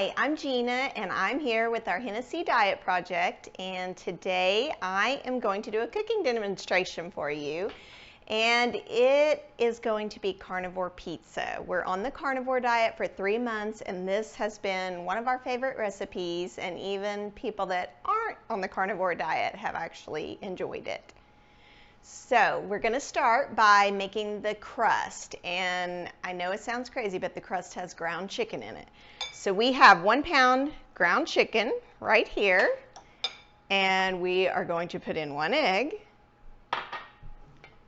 Hi, I'm Gina and I'm here with our Hennessy Diet Project, and today I am going to do a cooking demonstration for you, and it is going to be carnivore pizza. We're on the carnivore diet for 3 months, and this has been one of our favorite recipes, and even people that aren't on the carnivore diet have actually enjoyed it. So we're going to start by making the crust, and I know it sounds crazy, but the crust has ground chicken in it. So we have 1 pound ground chicken right here, and we are going to put in 1 egg,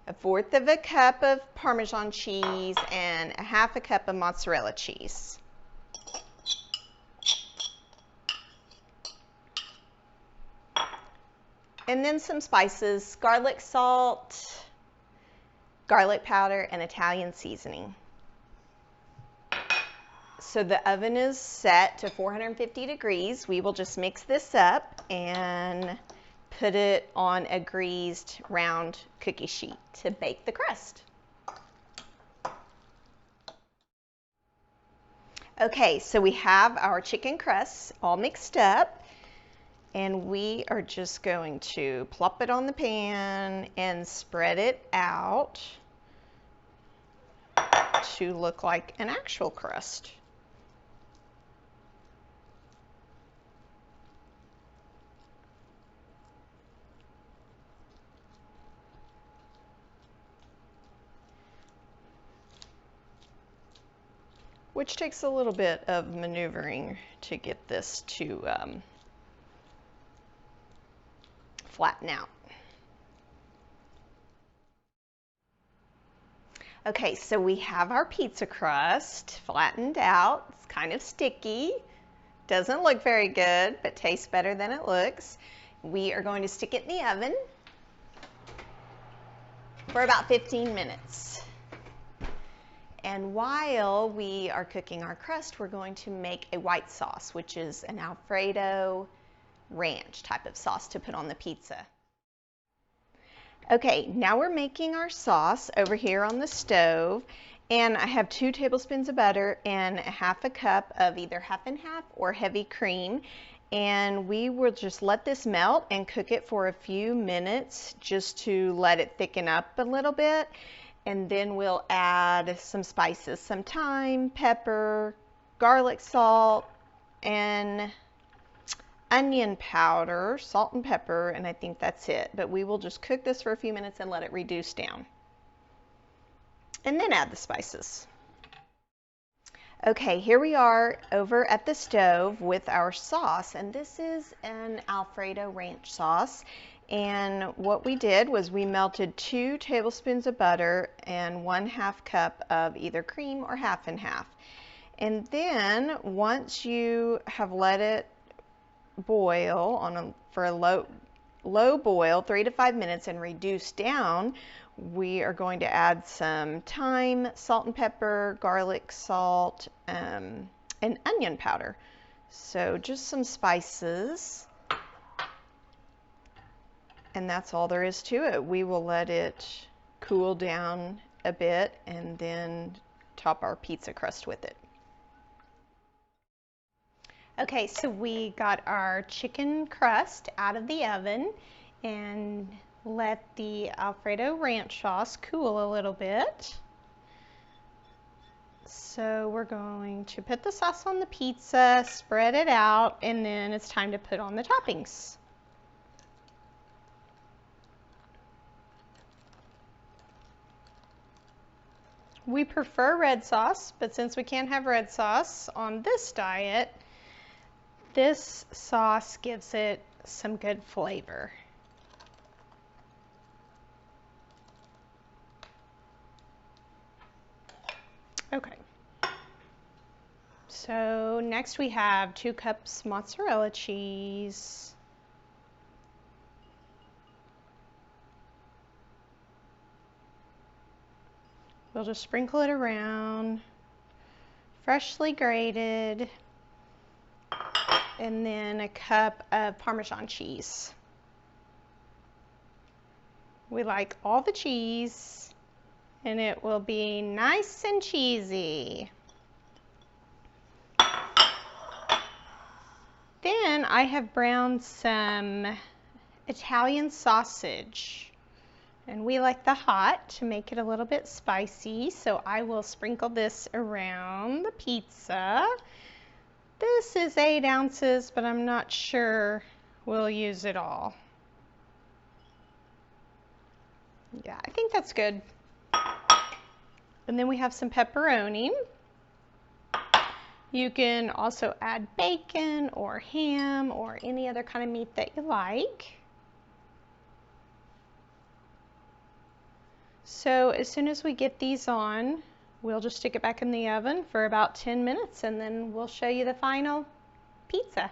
1/4 of a cup of Parmesan cheese, and 1/2 cup of mozzarella cheese. And then some spices: garlic salt, garlic powder, and Italian seasoning. So the oven is set to 450 degrees. We will just mix this up and put it on a greased round cookie sheet to bake the crust. Okay, so we have our chicken crusts all mixed up, and we are just going to plop it on the pan and spread it out to look like an actual crust. Which takes a little bit of maneuvering to get this to flatten out. Okay, so we have our pizza crust flattened out. It's kind of sticky. Doesn't look very good, but tastes better than it looks. We are going to stick it in the oven for about 15 minutes. And while we are cooking our crust, we're going to make a white sauce, which is an Alfredo ranch type of sauce to put on the pizza. Okay, now we're making our sauce over here on the stove, and I have 2 tablespoons of butter and 1/2 cup of either half and half or heavy cream, and we will just let this melt and cook it for a few minutes just to let it thicken up a little bit. And then we'll add some spices: some thyme, pepper, garlic salt, and onion powder, salt and pepper, and I think that's it. But we will just cook this for a few minutes and let it reduce down. And then add the spices. Okay, here we are over at the stove with our sauce, and this is an Alfredo ranch sauce. And what we did was we melted 2 tablespoons of butter and 1/2 cup of either cream or half and half. And then once you have let it boil for a low boil, 3 to 5 minutes, and reduce down, we are going to add some thyme, salt and pepper, garlic salt, and onion powder. So just some spices. And that's all there is to it. We will let it cool down a bit and then top our pizza crust with it. Okay, so we got our chicken crust out of the oven and let the Alfredo ranch sauce cool a little bit. So we're going to put the sauce on the pizza, spread it out, and then it's time to put on the toppings. We prefer red sauce, but since we can't have red sauce on this diet, this sauce gives it some good flavor. Okay. So next we have 2 cups mozzarella cheese. We'll just sprinkle it around, freshly grated, and then a cup of Parmesan cheese. We like all the cheese, and it will be nice and cheesy. Then I have browned some Italian sausage. And we like the hot to make it a little bit spicy, so I will sprinkle this around the pizza. This is 8 ounces, but I'm not sure we'll use it all. Yeah, I think that's good. And then we have some pepperoni. You can also add bacon or ham or any other kind of meat that you like. So as soon as we get these on, we'll just stick it back in the oven for about 10 minutes and then we'll show you the final pizza.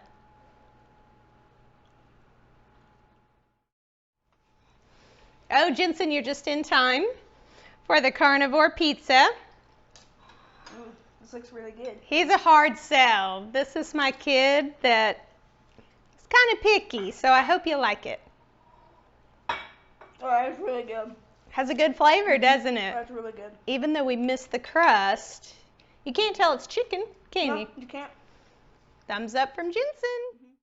Oh, Jensen, you're just in time for the carnivore pizza. This looks really good. He's a hard sell. This is my kid that is kind of picky, so I hope you like it. Oh, that's really good. Has a good flavor, doesn't it? That's really good. Even though we missed the crust, you can't tell it's chicken, can you? No, you can't. Thumbs up from Jensen.